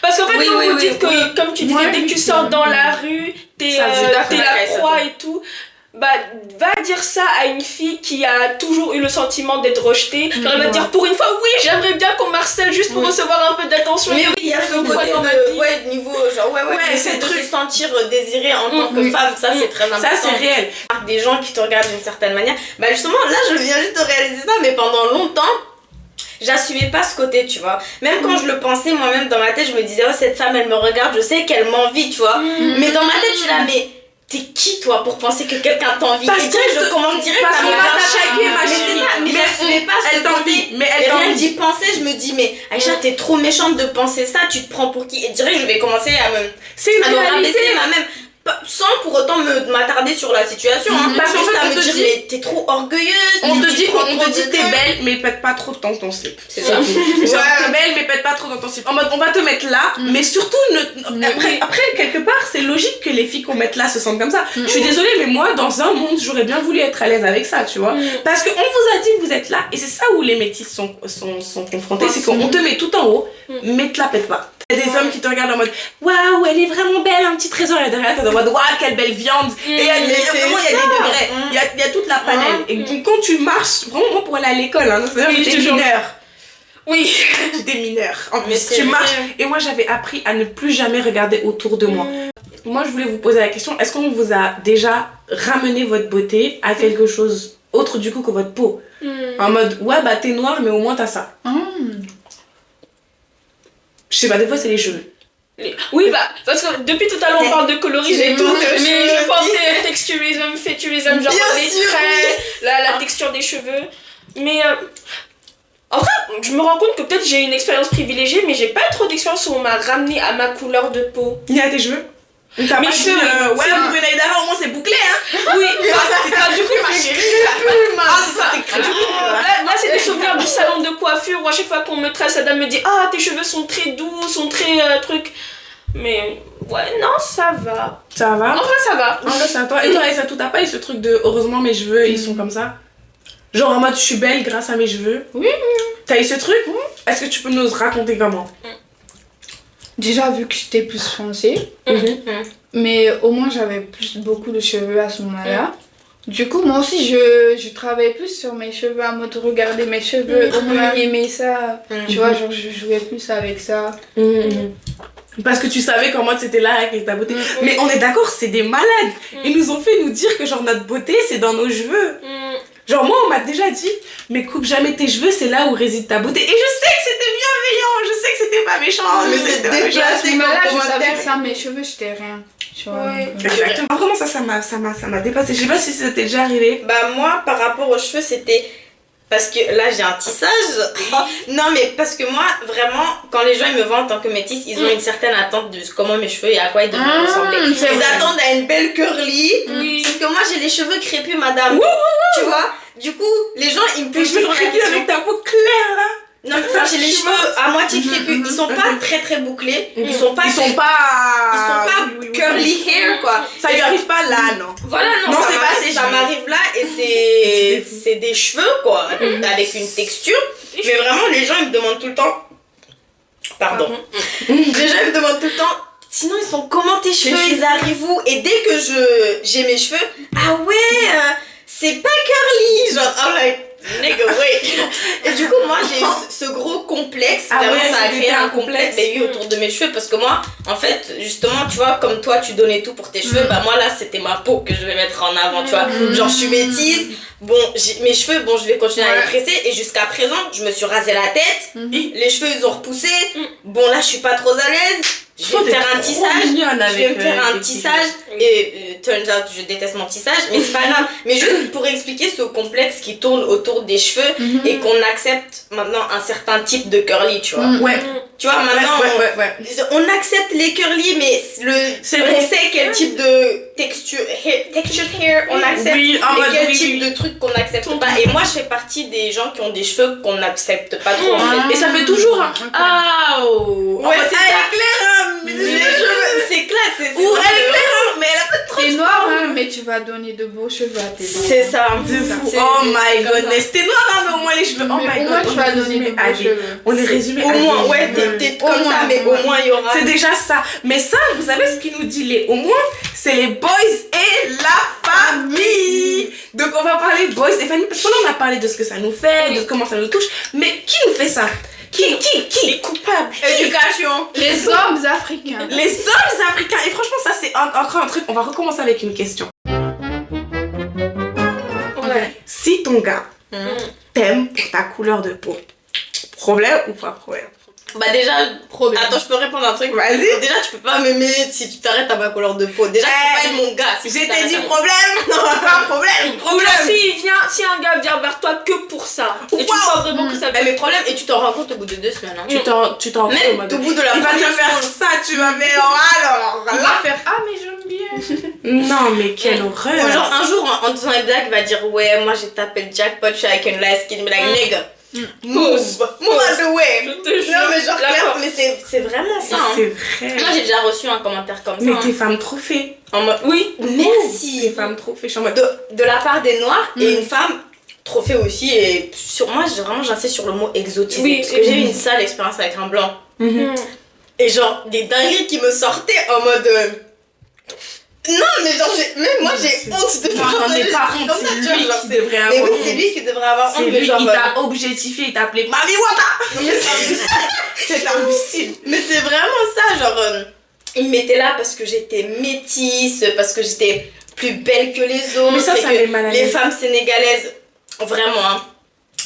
parce qu'en fait quand vous dites que comme tu disais dès que tu sors dans la rue t'es la proie et tout, bah va dire ça à une fille qui a toujours eu le sentiment d'être rejetée. Genre elle va dire pour une fois oui j'aimerais bien qu'on m'harcèle juste pour recevoir un peu d'attention. Mais oui, il y a ce côté de niveau genre c'est de se sentir désirée en tant que femme, ça c'est très important. Ça c'est réel. Des gens qui te regardent d'une certaine manière, bah justement là je viens juste de réaliser ça, mais pendant longtemps j'assumais pas ce côté, tu vois. Même quand je le pensais moi-même dans ma tête, je me disais oh cette femme elle me regarde, je sais qu'elle m'envie, tu vois. Mais dans ma tête je suis là, mais t'es qui toi pour penser que quelqu'un t'envie? Parce que je commence direct à me t'attaquer, ma chérie. Mais j'assumais pas elle t'envie, mais elle rien d'y penser, je me dis mais Aïcha t'es trop méchante de penser ça, tu te prends pour qui? Et direct je vais commencer à me rabaisser moi-même. Sans pour autant m'attarder sur la situation, parce que ça me dit mais t'es trop orgueilleuse. On te dit t'es belle mais pète pas trop dans ton slip. C'est ça. Genre t'es belle mais pète pas trop dans ton slip. En mode on va te mettre là, mais surtout après quelque part c'est logique que les filles qu'on mette là se sentent comme ça. Je suis désolée mais moi dans un monde j'aurais bien voulu être à l'aise avec ça, tu vois. Parce qu'on vous a dit que vous êtes là et c'est ça où les métisses sont confrontés, c'est qu'on te met tout en haut, mais te la pète pas. Il y a des hommes qui te regardent en mode waouh elle est vraiment belle, un petit trésor, et derrière t'es en mode waouh quelle belle viande, et il y a des degrés, il y a toute la panelle, et donc quand tu marches vraiment pour aller à l'école, hein, c'est-à-dire que j'étais mineure. Oui, j'étais mineure. En plus tu marches, et moi j'avais appris à ne plus jamais regarder autour de moi. Moi je voulais vous poser la question, est-ce qu'on vous a déjà ramené votre beauté à quelque chose autre du coup que votre peau? En mode ouais bah t'es noire mais au moins t'as ça. Je sais pas, des fois c'est les cheveux. Oui, bah, parce que depuis tout à l'heure on parle de colorisme et tout, mais je pensais texturisme, féturisme, genre les traits, la texture des cheveux. Mais en fait, je me rends compte que peut-être j'ai une expérience privilégiée, mais j'ai pas trop d'expérience où on m'a ramené à ma couleur de peau. Il y a tes cheveux? Mes cheveux, ouais, pour une Aïdara, au moins c'est bouclé, hein. Oui, du coup, ma chérie. C'est ça, là, c'est des souvenirs du salon de coiffure où à chaque fois qu'on me tresse, la dame me dit ah, tes cheveux sont très doux, sont très trucs. Mais ouais, non, ça va. Ça va? En vrai, ça va. En vrai, c'est à toi. Et toi, ça tout t'as pas eu ce truc de heureusement mes cheveux ils sont comme ça? Genre en mode je suis belle grâce à mes cheveux? Oui. T'as eu ce truc? Est-ce que tu peux nous raconter comment? Déjà vu que j'étais plus foncée, mais au moins j'avais beaucoup de cheveux à ce moment-là. Du coup moi aussi je travaillais plus sur mes cheveux, à mode regarder mes cheveux, au moins aimer ça, tu vois, genre je jouais plus avec ça. Parce que tu savais comment c'était là avec ta beauté. Mais on est d'accord, c'est des malades. Ils nous ont fait nous dire que genre notre beauté c'est dans nos cheveux. Genre moi on m'a déjà dit mais coupe jamais tes cheveux, c'est là où réside ta beauté. Et je sais que c'était bienveillant, je sais que c'était pas méchant, mais c'était déplacé comme là je savais que ça mes cheveux j'étais rien, tu vois. Exactement. Vraiment ça m'a dépassé. Je sais pas si ça t'est déjà arrivé. Bah moi par rapport aux cheveux c'était Parce que là, j'ai un tissage. Non, mais parce que moi, vraiment, quand les gens ils me voient en tant que métisse, ils ont une certaine attente de comment mes cheveux et à quoi ils devraient ressembler. Ils attendent à une belle curly. Parce que moi, j'ai les cheveux crépus, madame. Tu vois? Du coup, les gens, ils me posent toujours la question. Avec ta peau claire, là. Non, enfin, j'ai les cheveux à moitié crépus. Ils sont pas très bouclés. Ils sont pas curly hair, quoi. Ça lui arrive pas là, non. Voilà, non, ça m'arrive là et c'est des cheveux, quoi, avec une texture. Mais vraiment, les gens, ils me demandent tout le temps. Pardon. Les gens, ils me demandent tout le temps. Sinon, ils sont comment tes cheveux, ils arrivent où? Et dès que j'ai mes cheveux, ah ouais, c'est pas curly. Genre, I'm like, nigga, wait. Et du coup, moi, j'ai ce gros complexe. Vraiment, ça a créé un complexe autour de mes cheveux. Parce que moi, en fait, justement, tu vois, comme toi, tu donnais tout pour tes cheveux. Bah, moi, là, c'était ma peau que je vais mettre en avant, tu vois. Genre, je suis métisse. Bon, mes cheveux, bon, je vais continuer à les tresser. Et jusqu'à présent, je me suis rasé la tête. Les cheveux, ils ont repoussé. Bon, là, je suis pas trop à l'aise. Je vais me faire un tissage. Et turns out, je déteste mon tissage, mais c'est pas grave. Mais juste pour expliquer ce complexe qui tourne autour des cheveux et qu'on accepte maintenant un certain type de curly, tu vois. Tu vois, maintenant, on accepte les curly, mais on sait quel type de texture hair on accepte et quel type de truc qu'on n'accepte pas. Et moi, je fais partie des gens qui ont des cheveux qu'on n'accepte pas trop, en fait. Et ça fait toujours un ouais, c'est clair, c'est clair, c'est ou elle est claire, mais elle a pas de trop. T'es noire, mais tu vas donner de beaux cheveux à tes enfants. C'est ça, oh my goodness, t'es noire, mais au moins les cheveux. Oh my god, tu vas donner de beaux cheveux. On les résume. Au moins, ouais, t'es comme ça, mais au moins il y aura. C'est déjà ça. Mais ça, vous savez ce qu'il nous dit, les au moins, c'est les boys et la famille. Donc on va parler boys et famille, parce que là on a parlé de ce que ça nous fait, de comment ça nous touche. Mais qui nous fait ça? Qui Les coupables. Éducation. Les hommes africains. Les hommes africains. Et franchement, ça c'est encore un truc. On va recommencer avec une question. Ouais. Si ton gars t'aime pour ta couleur de peau, problème ou pas problème? Bah déjà, attends, je peux répondre un truc. Vas-y. Déjà, tu peux pas m'aimer si tu t'arrêtes à ma couleur de peau. Déjà, tu peux pas être mon gars. Si J'ai dit problème. Non, pas problème. Si un gars vient vers toi que pour ça, et tu sens vraiment que ça va. Mais problème, et tu t'en rends compte au bout de 2 semaines. Hein. Tu t'en Même au bout de la il va te première faire fois. ça, tu vas faire alors Il va faire mais j'aime bien. Non, mais quelle horreur. Genre, un jour, en disant une blague, il va dire ouais, moi j'ai tapé le jackpot, je suis avec une light skin, mais like nigga. Move out the way. Je te jure. Non, mais genre, clair, mais c'est vraiment ça. Hein. C'est vrai. Moi, j'ai déjà reçu un commentaire comme ça. Mais t'es femme trophée. En mode, oui, merci. T'es femme trophée. Je suis en mode. De la part des noirs et une femme trophée aussi. Et sur moi, j'insiste sur le mot exotisé. Oui, parce que j'ai eu une sale expérience avec un blanc. Et genre, des dingueries qui me sortaient en mode. Non, mais genre, même moi j'ai honte de Non, mais par contre, c'est lui qui devrait avoir honte. Mais oui, c'est lui qui devrait avoir honte. C'est Mais lui, genre, il t'a objectifié, il t'a appelé Mami Wata. C'est imbécile. Mais c'est vraiment ça, genre, il me mettait là parce que j'étais métisse, parce que j'étais plus belle que les autres. Mais ça met mal à l'aise. Les femmes sénégalaises, vraiment, hein.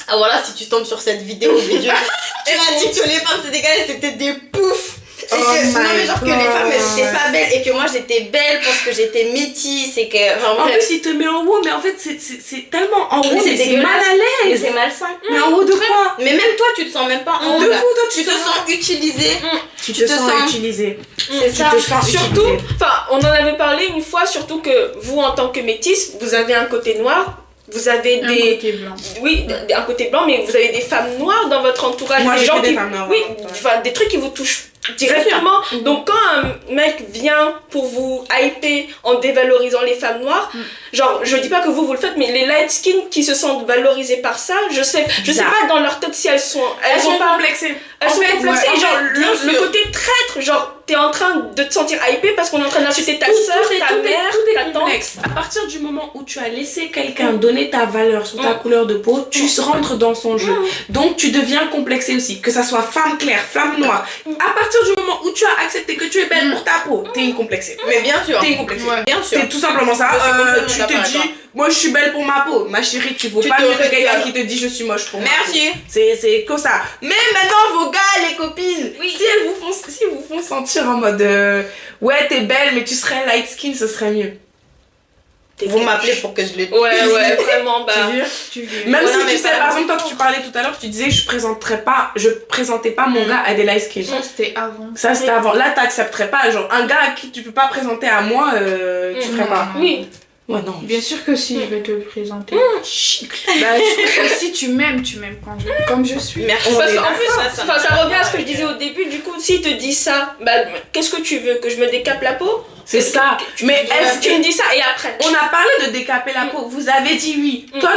Ah voilà, si tu tombes sur cette vidéo, tu m'as dit que les femmes sénégalaises c'était des poufs. Et non mais genre que les femmes elles étaient pas belles et que moi j'étais belle parce que j'étais métisse et que en plus il te met en haut mais en fait c'est tellement en haut mais c'est mal à mais l'aise. c'est malsain. Mais en haut de quoi? Mais même toi tu te sens même pas en haut de là. fou, toi, tu te sens utilisé. Tu te sens utilisé. C'est ça. Surtout, enfin on en avait parlé une fois, surtout que vous en tant que métisse, vous avez un côté noir. Vous avez un côté blanc. Oui, un côté blanc, mais vous avez des femmes noires dans votre entourage. Moi, des gens des femmes noires. Oui, enfin, des trucs qui vous touchent directement. Donc quand un mec vient pour vous hyper en dévalorisant les femmes noires, genre je dis pas que vous le faites, mais les light skin qui se sentent valorisées par ça, je sais pas dans leur tête si elles sont pas complexées. Elles sont complexées, ouais, genre le côté traître, genre t'es en train de te sentir hypé parce qu'on est en train d'insulter ta soeur, ta mère, ta tante. À partir du moment où tu as laissé quelqu'un donner ta valeur sur ta couleur de peau, tu rentres dans son jeu. Donc tu deviens complexé aussi, que ça soit femme claire, femme noire. À partir du moment où tu as accepté que tu es belle pour ta peau, t'es une complexée. Mais bien sûr. T'es une complexée. Ouais. Bien sûr. C'est tout simplement ça. Tu te dis, moi je suis belle pour ma peau. Ma chérie, tu vaux pas mieux que quelqu'un qui te dit je suis moche pour moi. Merci. C'est comme ça. Mais maintenant vos gars, les copines, si vous font sentir en mode ouais t'es belle mais tu serais light skin, ce serait mieux. Vous m'appelez pour que je le dise. Ouais, vraiment, bah. Tu vis. Même si tu sais, par exemple, toi, tu parlais tout à l'heure, tu disais je présentais pas mon gars à des light skills. Ça, c'était avant. Ça, c'était avant. Là, t'accepterais pas. Genre, un gars à qui tu peux pas présenter à moi, tu ferais pas. Oui. Ouais, non. Bien sûr que si, il veut te le présenter. Bah, je trouve que si tu m'aimes comme je suis. Merci. Parce qu'en plus, ça revient à ce que je disais au début. Du coup, s'il te dit ça, bah, qu'est-ce que tu veux? Que je me décape la peau? C'est ça. Mais est-ce tu me dis ça et après? On a parlé de décaper la peau. Vous avez dit oui. Toi,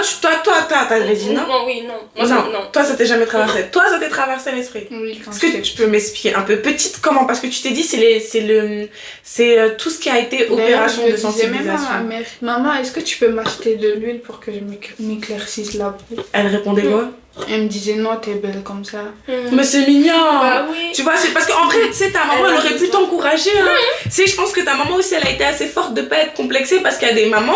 t'avais dit non? Non, oui, non. Moi, non. Toi, ça t'est jamais traversé. Toi, ça t'est traversé l'esprit. Oui, Est-ce que tu peux m'expliquer un peu petite comment? Parce que tu t'es dit c'est tout ce qui a été opération de sensibilisation. Même à ma mère, maman, est-ce que tu peux m'acheter de l'huile pour que je m'éclaircisse la peau? Elle répondait quoi? Elle me disait non, t'es belle comme ça. Mais c'est mignon. Bah oui. Tu vois, c'est parce qu'en vrai, tu sais, ta maman, elle aurait pu t'encourager. Tu sais, je pense que ta maman aussi, elle a été assez forte de pas être complexée parce qu'il y a des mamans,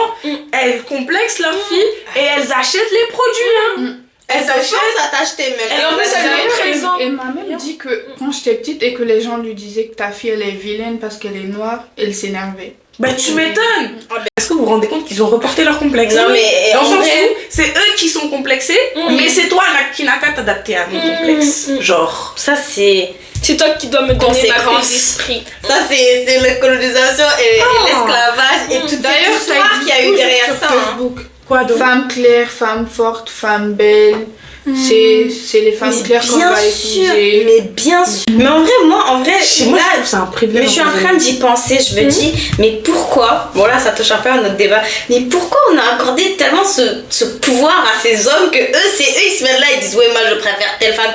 elles complexent leurs filles et elles achètent les produits. Elles achètent à t'acheter même. Et en plus, elle est présente. Elle m'a même dit que quand j'étais petite et que les gens lui disaient que ta fille elle est vilaine parce qu'elle est noire, elle s'énervait. Bah tu m'étonnes. Est-ce que vous vous rendez compte qu'ils ont reporté leur complexe? Non mais dans le en sens vrai, où c'est eux qui sont complexés, mais c'est toi là qui n'a qu'à t'adapter à mon complexe. Genre. ça c'est toi qui dois me donner ma paix conséquence. d'esprit. Ça c'est la colonisation et l'esclavage et toute D'ailleurs, cette histoire qu'il y a eu derrière ça. Facebook. Quoi donc? Femme claire, femme forte, femme belle. C'est les femmes claires qu'on Bien va sûr, épouser. mais bien sûr. Mais en vrai, moi, Moi, je trouve ça un privilège. mais je suis en train d'y penser, je me dis, mais pourquoi, bon là ça touche un peu à notre débat, mais pourquoi on a accordé tellement ce pouvoir à ces hommes que eux ils se mettent là, ils disent ouais moi je préfère telle femme,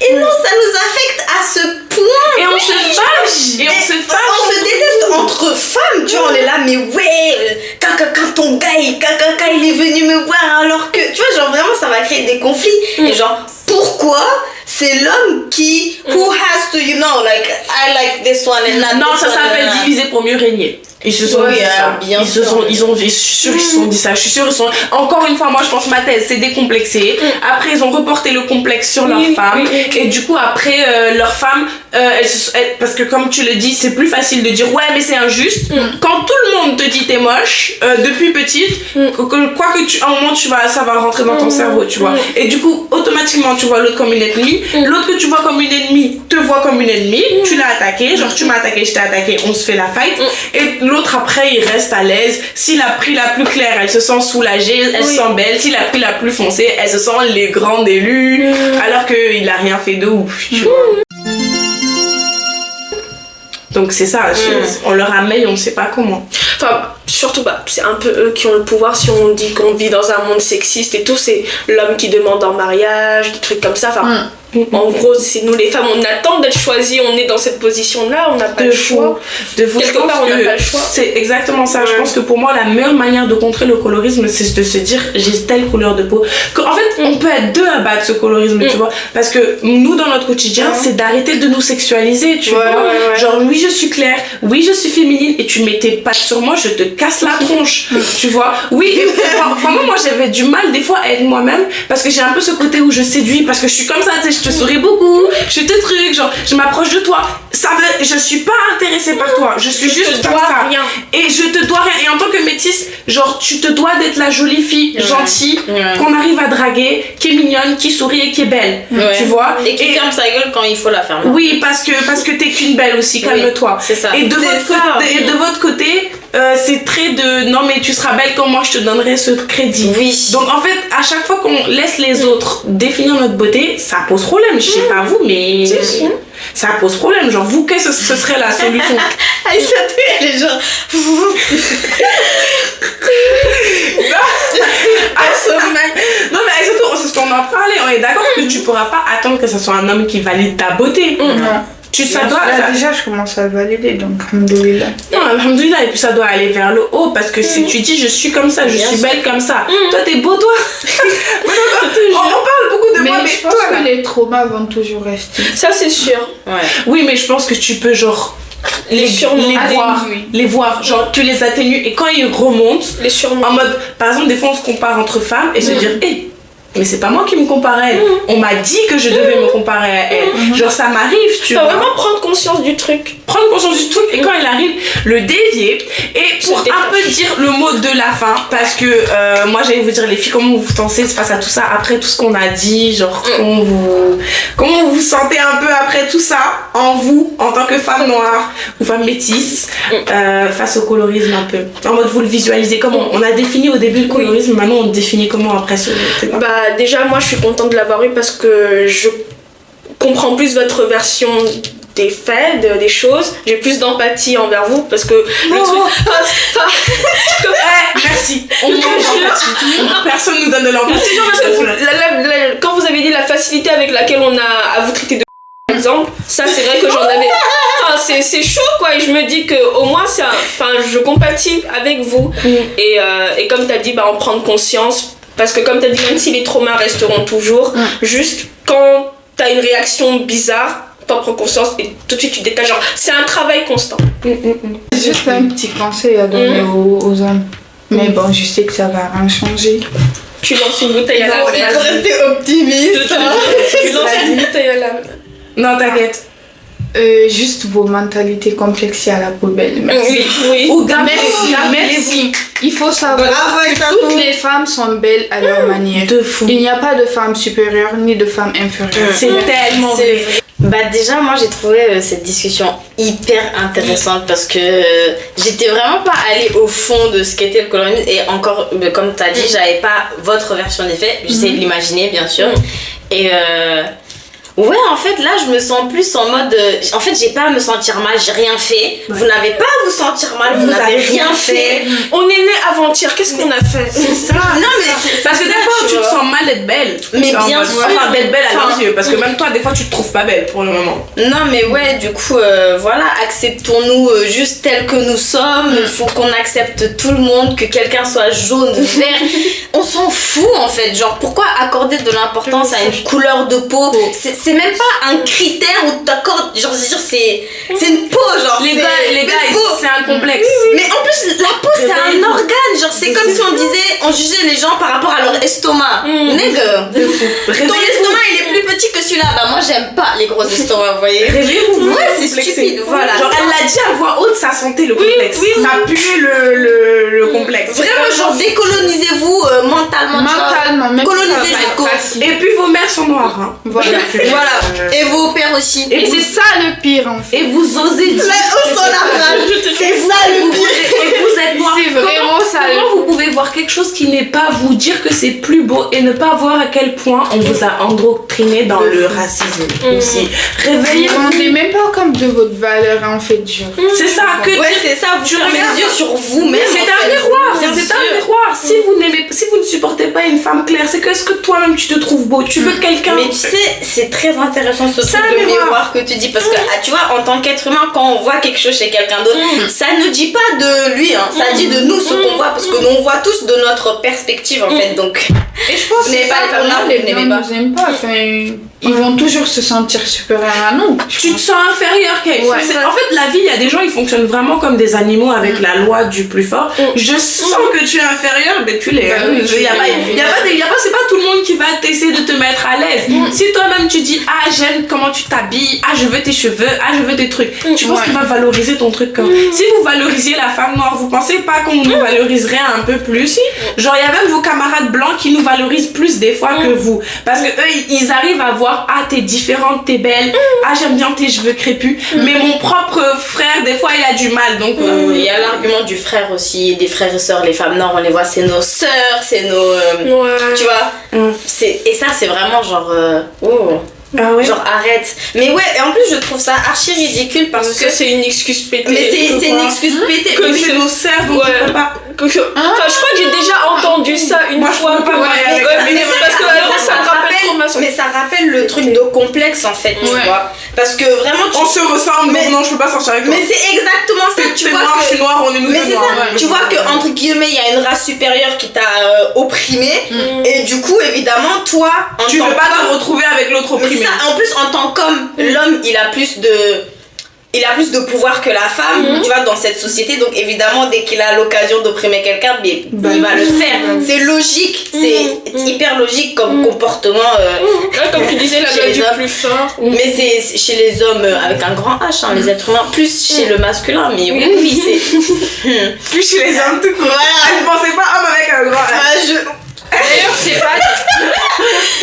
et non ça nous affecte à ce point. Et on se fâche. Et on se fâche. On se déteste entre femmes, tu vois, on est là, mais ouais, quand ton gars, quand il est venu me voir alors que, tu vois, genre vraiment ça va créer des conflits. Et genre, pourquoi c'est l'homme qui, who has to, you know, like, I like this one and not Non, this ça one, s'appelle diviser pour mieux régner. Ils se sont dit ça. Bien Je suis sûre ils se sont dit ça. Je suis sûre ils sont. Encore une fois, moi je pense que ma thèse c'est décomplexé. Après ils ont reporté le complexe sur leurs femmes. Et du coup après leurs femmes, parce que comme tu le dis, c'est plus facile de dire ouais mais c'est injuste. Quand tout le monde te dit t'es moche depuis petite, quoi que tu, à un moment ça va rentrer dans ton cerveau, tu vois. Et du coup automatiquement tu vois l'autre comme une ennemie. L'autre que tu vois comme une ennemie te voit comme une ennemie. Tu l'as attaqué, genre tu m'as attaqué, je t'ai attaqué, on se fait la fight. Et l'autre après il reste à l'aise. S'il a pris la plus claire, elle se sent soulagée, elle se sent belle. S'il a pris la plus foncée, elle se sent les grandes élues, alors qu'il a rien fait de ouf. Donc c'est ça, on leur amène, on sait pas comment. Enfin, surtout, c'est un peu eux qui ont le pouvoir. Si on dit qu'on vit dans un monde sexiste et tout, c'est l'homme qui demande en mariage, des trucs comme ça. Enfin, en gros, c'est nous les femmes, on attend d'être choisies, on est dans cette position-là, on n'a pas le choix. Quelque part, on n'a pas le choix. C'est exactement ça. Je pense que pour moi, la meilleure manière de contrer le colorisme, c'est de se dire j'ai telle couleur de peau. En fait, on peut être deux à battre ce colorisme, tu vois. Parce que nous, dans notre quotidien, c'est d'arrêter de nous sexualiser, tu vois. Genre, oui, je suis claire, oui, je suis féminine, et tu mets tes pattes sur moi, je te casse la tronche, tu vois. Oui, et vraiment, moi, j'avais du mal des fois à être moi-même, parce que j'ai un peu ce côté où je séduis, parce que je suis comme ça, tu sais, je te souris beaucoup, je te truc, genre, je m'approche de toi. Je suis pas intéressée par toi, je suis juste comme ça. Rien. Et je te dois rien. Et en tant que métisse, genre, tu te dois d'être la jolie fille, gentille, qu'on arrive à draguer, qui est mignonne, qui sourit et qui est belle. Tu vois. Et qui ferme sa gueule quand il faut la fermer. Oui, parce que t'es qu'une belle aussi, calme-toi. C'est ça. Et de votre côté, c'est très de non, mais tu seras belle comme moi, je te donnerai ce crédit. Oui. Donc en fait, à chaque fois qu'on laisse les autres définir notre beauté, ça pose problème. Je sais pas vous, mais ça pose problème. Genre, vous, qu'est-ce que ce serait la solution? Elle est genre. Non, mais surtout, c'est ce qu'on en parlait. On est d'accord que tu pourras pas attendre que ce soit un homme qui valide ta beauté. Non. Ça doit, déjà, je commence à valider, donc alhamdoulilah. Non, alhamdoulilah, et puis ça doit aller vers le haut, parce que si tu dis je suis comme ça, je suis belle comme ça, toi t'es beau, toi. On parle beaucoup de moi, mais je pense que les traumas vont toujours rester. Ça, c'est sûr. Oui, mais je pense que tu peux, genre, les voir, genre tu les atténues, et quand ils remontent, les surmonter. en mode, par exemple, des fois on se compare entre femmes et se dire, hé, mais c'est pas moi qui me compare à elle. On m'a dit que je devais me comparer à elle. Genre, ça m'arrive, tu vois. Faut vraiment prendre conscience du truc. Prendre conscience du truc et quand il arrive, le dévier. Et pour un peu dire le mot de la fin, parce que moi j'allais vous dire, les filles, comment vous vous sentez face à tout ça, après tout ce qu'on a dit, genre, comment vous vous sentez un peu après tout ça, en vous, en tant que femme noire ou femme métisse, face au colorisme un peu. En mode, vous le visualisez comment? On a défini au début le colorisme, maintenant on définit comment après ce thème. Bah déjà moi je suis contente de l'avoir eu parce que je comprends plus votre version des faits, des choses. J'ai plus d'empathie envers vous parce que le truc... merci. On manque d'empathie. Personne nous donne de l'empathie. Quand vous avez dit la facilité avec laquelle on a à vous traiter de par exemple, ça c'est vrai que j'en avais... Enfin, c'est chaud quoi, et je me dis que au moins je compatis avec vous. Et comme tu as dit, bah, en prendre conscience. Parce que comme tu as dit, même si les traumas resteront toujours, juste quand tu as une réaction bizarre, t'en prends conscience et tout de suite tu détaches. Genre, c'est un travail constant. Juste un petit conseil à donner aux hommes. Mais bon, je sais que ça va rien changer. Tu lances une bouteille à la mer. Il faut rester optimiste. Tu lances une bouteille à la mer. Non, t'inquiète. Juste vos mentalités complexes à la poubelle. Merci. Oui. Ou Merci. Il faut savoir que toutes les femmes sont belles à leur manière. De fou. Il n'y a pas de femme supérieure ni de femme inférieure. C'est tellement vrai. Bah déjà moi j'ai trouvé cette discussion hyper intéressante parce que j'étais vraiment pas allée au fond de ce qu'était le colorisme et encore comme tu as dit j'avais pas votre version des faits, j'essayais de l'imaginer bien sûr et ouais, en fait, là, je me sens plus en mode... en fait, j'ai pas à me sentir mal, j'ai rien fait. Vous n'avez pas à vous sentir mal, vous n'avez rien fait. On est né avant-hier, qu'est-ce qu'on a fait? C'est ça. Non, mais parce que des fois, tu te sens mal d'être belle. Mais bien sûr. Enfin, d'être belle à leurs yeux. Parce que même toi, des fois, tu te trouves pas belle pour le moment. Non, mais ouais, du coup, voilà, acceptons-nous juste tels que nous sommes. Il faut qu'on accepte tout le monde, que quelqu'un soit jaune, vert. On s'en fout, en fait. Genre, pourquoi accorder de l'importance à une couleur de peau? C'est même pas un critère où t'accordes, genre je veux dire c'est une peau genre les gars c'est un complexe. Mais en plus la peau c'est un organe, genre c'est comme si on jugeait les gens par rapport à leur estomac. Nègre, ton estomac il est plus petit que celui-là, bah moi j'aime pas les gros estomacs, vous voyez. Réveillez-vous. Ouais, c'est stupide, voilà. Genre elle l'a dit à voix haute, ça sentait le complexe. Ça puait le complexe. Vraiment genre décolonisez-vous mentalement, même colonisez le corps. Et puis vos mères sont noires hein. Voilà. Voilà, et vos pères aussi. Et c'est ça le pire en fait. Et vous osez dire. C'est ça le pire. Et vous êtes noir. C'est vraiment ça. Comment vous pouvez voir quelque chose qui n'est pas vous dire que c'est plus beau et ne pas voir à quel point on vous a endoctriné dans le racisme aussi. Réveillez-vous. Vous ne rendez même pas compte de votre valeur en fait. C'est ça que ouais, c'est ça, vous fermez les yeux sur vous-même. C'est un miroir, c'est un miroir. Si vous ne supportez pas une femme claire, c'est que est-ce que toi-même tu te trouves beau, tu veux quelqu'un. Mais tu sais, c'est très intéressant ce truc de miroir que tu dis parce que tu vois en tant qu'être humain quand on voit quelque chose chez quelqu'un d'autre ça ne dit pas de lui hein, ça dit de nous ce qu'on voit parce que nous on voit tous de notre perspective en fait donc et je pense que c'est pas les femmes les gens nous aiment pas enfin, ils vont toujours se sentir supérieurs à nous. Tu te sens inférieur qu'elle. Ouais. En fait la vie il y a des gens ils fonctionnent vraiment comme des animaux avec la loi du plus fort. Je sens que tu es inférieur mais tu l'es. C'est pas tout le monde qui va essayer de te mettre à l'aise. Si toi-même tu dis ah j'aime comment tu t'habilles, ah je veux tes cheveux, ah je veux tes trucs, tu penses qu'il va valoriser ton truc quand si vous valorisiez la femme noire, vous pensez pas qu'on nous valoriserait un peu plus? Genre il y a même vos camarades blancs qui nous valorisent plus des fois que vous parce que eux ils arrivent à voir ah t'es différente, t'es belle, ah j'aime bien tes cheveux crépus, mais mon propre frère des fois il a du mal donc il y a l'argument du frère aussi, des frères et sœurs, les femmes noires on les voit c'est nos sœurs, c'est nos tu vois et ça c'est vraiment genre ah ouais. Genre arrête. Mais ouais, et en plus je trouve ça archi ridicule parce que c'est une excuse pétée. Mais c'est une excuse pétée. Que c'est nos sœurs donc on peut pas. Enfin, je crois que j'ai déjà entendu ça une fois. Je peux pas parce que ça me rappelle mais ça rappelle le truc de complexe en fait, tu vois. Parce que vraiment on se ressemble mais non je peux pas sortir avec toi. Mais c'est exactement ça, tu vois noir, je suis noire, on est nous mais c'est noirs. ça, tu vois que entre guillemets il y a une race supérieure qui t'a opprimé et du coup évidemment toi tu veux pas te retrouver avec l'autre opprimé. En plus en tant qu'homme, l'homme il a plus il a plus de pouvoir que la femme, tu vois, dans cette société. Donc évidemment, dès qu'il a l'occasion d'opprimer quelqu'un, il va le faire. C'est logique, c'est hyper logique comme comportement. Comme tu disais, la loi du plus fort. Mais c'est chez les hommes avec un grand H, hein, les êtres humains, plus chez le masculin. Mais oui, c'est... Plus chez les hommes tout court. Voilà, je pensais pas homme avec un grand H. D'ailleurs, c'est pas.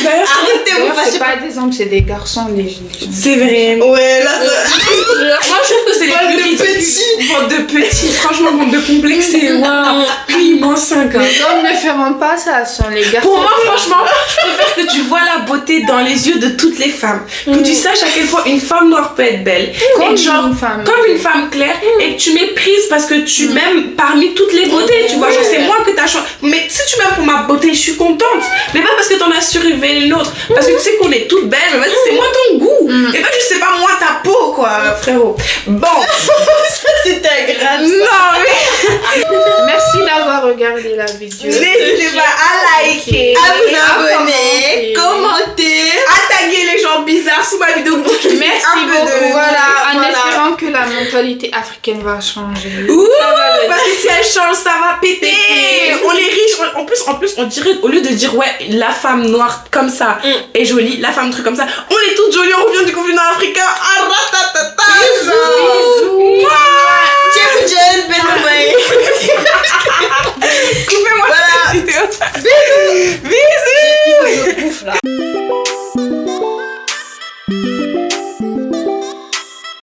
Arrêtez-vous, c'est pas des hommes, c'est des garçons, les gens. C'est vrai. Ouais, là, Moi, je trouve que c'est les petits. Bande de petits. Franchement, bande de complexés. Waouh. Puis, moins 5 ans. Les hommes ne feront pas ça, ce sont les garçons. Pour moi, franchement, je préfère que tu vois la beauté dans les yeux de toutes les femmes. Que tu saches à quel point une femme noire peut être belle. Comme et genre, une femme. comme une femme claire. Et que tu méprises parce que tu m'aimes parmi toutes les beautés. Tu vois, genre, c'est moi que t'as choisi. Mais si tu m'aimes pour ma beauté, je suis contente. Mais pas parce que t'en as survécu l'autre. Parce que tu sais qu'on est toutes belles. Mais vas-y, c'est moi ton goût. Et pas juste, c'est pas moi ta peau, quoi, frérot. Bon. ça c'était agréable. Non, mais. Merci d'avoir regardé la vidéo. N'hésitez pas à liker, à vous abonner, commenter, à taguer les gens bizarres sous ma vidéo. Merci beaucoup. Voilà, en espérant que la mentalité africaine va changer. Ouh, parce que si elle change, ça va péter. On est riches. En plus, on dirait, au lieu de dire, ouais, la femme noire comme ça est jolie, la femme truc comme ça, on est toutes jolies, on revient du continent africain. Ah, ratatata. bisous. Bisous.